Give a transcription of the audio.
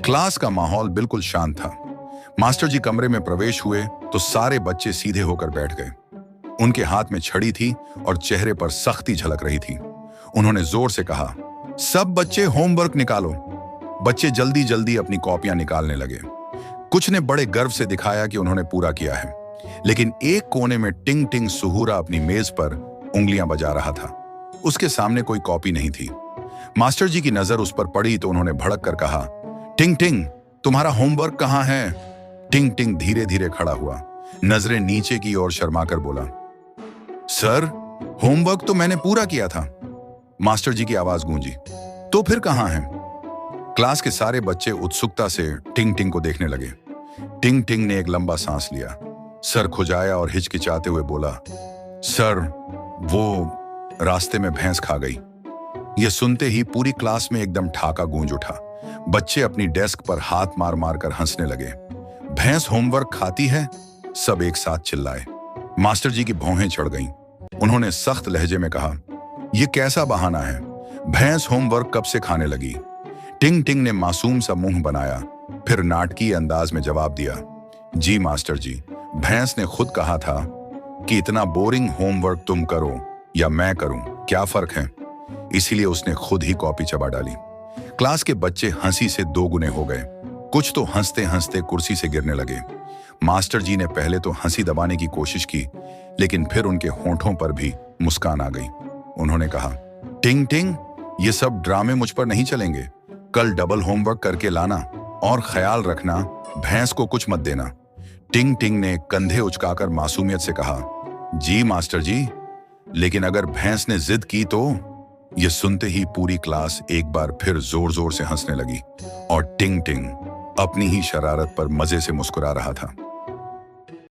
Class का माहौल बिल्कुल शांत था। मास्टर जी कमरे में प्रवेश हुए तो सारे बच्चे सीधे होकर बैठ गए। उनके हाथ में छड़ी थी और चेहरे पर सख्ती झलक रही थी। उन्होंने जोर से कहा, सब बच्चे होमवर्क निकालो। बच्चे जल्दी जल्दी अपनी कॉपियां निकालने लगे। कुछ ने बड़े गर्व से दिखाया कि उन्होंने पूरा किया है, लेकिन एक कोने में टिंग टिंग सुहूरा अपनी मेज पर उंगलियां बजा रहा था। उसके सामने कोई कॉपी नहीं थी। मास्टर जी की नजर उस पर पड़ी तो उन्होंने भड़क कर कहा, टिंग टिंग, तुम्हारा होमवर्क कहाँ है? टिंग टिंग धीरे धीरे खड़ा हुआ, नजरें नीचे की ओर शर्माकर बोला, सर, होमवर्क तो मैंने पूरा किया था। मास्टर जी की आवाज गूंजी, तो फिर कहाँ है? क्लास के सारे बच्चे उत्सुकता से टिंग टिंग को देखने लगे। टिंग टिंग ने एक लंबा सांस लिया, सर खुजाया और हिचकिचाते हुए बोला, सर, वो रास्ते में भैंस खा गई। यह सुनते ही पूरी क्लास में एकदम ठाका गूंज उठा। बच्चे अपनी डेस्क पर हाथ मार मार कर हंसने लगे। भैंस होमवर्क खाती है? सब एक साथ चिल्लाए। मास्टर जी की भौहें चढ़ गईं। उन्होंने सख्त लहजे में कहा, यह कैसा बहाना है? भैंस होमवर्क कब से खाने लगी? टिंग टिंग ने मासूम सा मुंह बनाया, फिर नाटकीय अंदाज में जवाब दिया, जी मास्टर जी, भैंस ने खुद कहा था कि इतना बोरिंग होमवर्क तुम करो या मैं करूं, क्या फर्क है? इसीलिए उसने खुद ही कॉपी चबा डाली। क्लास के बच्चे हंसी से दोगुने हो गए। कुछ तो हंसते हंसते कुर्सी से गिरने लगे। मास्टर जी ने पहले तो हंसी दबाने की कोशिश की, लेकिन फिर उनके होंठों पर भी मुस्कान आ गई। उन्होंने कहा, टिंग टिंग, ये सब ड्रामे मुझ पर नहीं चलेंगे। कल डबल होमवर्क करके लाना और ख्याल रखना, भैंस को कुछ मत देना। टिंग टिंग ने कंधे उचकाकर मासूमियत से कहा, जी मास्टर जी, लेकिन अगर भैंस ने जिद की तो? यह सुनते ही पूरी क्लास एक बार फिर जोर जोर से हंसने लगी और टिंग टिंग अपनी ही शरारत पर मजे से मुस्कुरा रहा था।